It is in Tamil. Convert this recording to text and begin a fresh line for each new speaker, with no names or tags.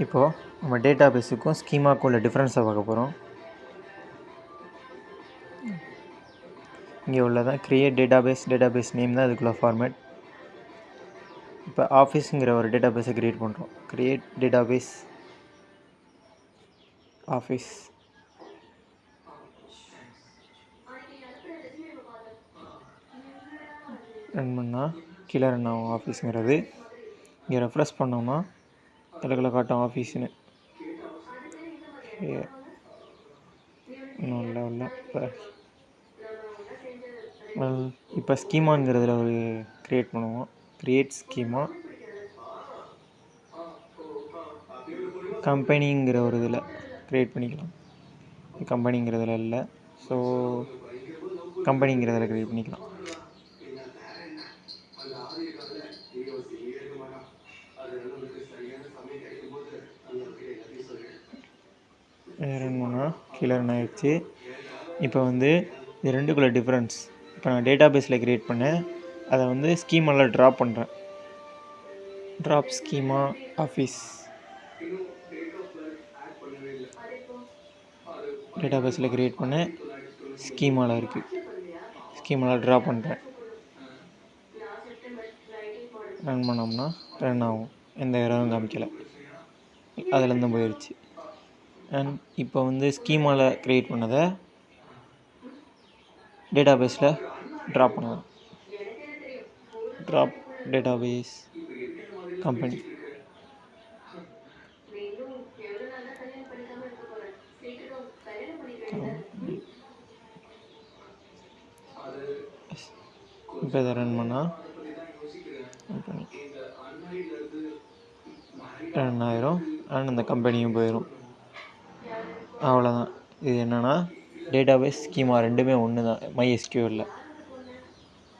இப்போது நம்ம டேட்டா பேஸுக்கும் ஸ்கீமாவுக்கும் உள்ள டிஃப்ரென்ஸை பார்க்க போகிறோம். இங்கே உள்ளதான் க்ரியேட் டேட்டாபேஸ் நேம் தான் இதுக்குள்ள ஃபார்மேட். இப்போ ஆஃபீஸுங்கிற ஒரு டேட்டாபேஸை க்ரியேட் பண்ணுறோம். Create database office. ரன் பண்ணால் கீழே ரன் ஆகும் ஆஃபீஸுங்கிறது. இங்கே ரெஃப்ரெஷ் பண்ணோம்னா தலைகளை காட்டும் ஆஃபீஸுன்னு. இன்னும் இல்லை இப்போ ஸ்கீமாங்கிறதுல ஒரு க்ரியேட் பண்ணுவோம். Create schema. கம்பெனிங்கிற ஒரு இதில் க்ரியேட் பண்ணிக்கலாம். கம்பெனிங்கிறதுல இல்லை, ஸோ கம்பெனிங்கிறதுல க்ரியேட் பண்ணிக்கலாம். ரன் பண்ணால் கீழே ரன் ஆகிடுச்சு. இப்போ இது ரெண்டுக்குள்ள டிஃப்ரென்ஸ். இப்போ நான் டேட்டா பேஸில் க்ரியேட் பண்ணேன், அதை ஸ்கீமாவில் ட்ராப் பண்ணுறேன். Drop schema office. டேட்டா பேஸில் க்ரியேட் பண்ணேன், ஸ்கீமாவில் இருக்குது. ஸ்கீமாவில் ட்ராப் பண்ணுறேன். ரன் பண்ணோம்னா ரன் ஆகும். எந்த எரரும் காமிக்கலை, அதுலேருந்து போயிடுச்சு. அண்ட் இப்போ ஸ்கீமாவில் க்ரியேட் பண்ணதை டேட்டா பேஸில் ட்ராப் பண்ணலாம். Drop database company. இப்போ இதை ரன் பண்ணால் ரன் ஆயிரும். அண்ட் அந்த கம்பெனியும் போயிடும். அவ்வளோதான். இது என்னென்னா டேட்டாபேஸ் ஸ்கீமா ரெண்டுமே ஒன்று தான் MySQL.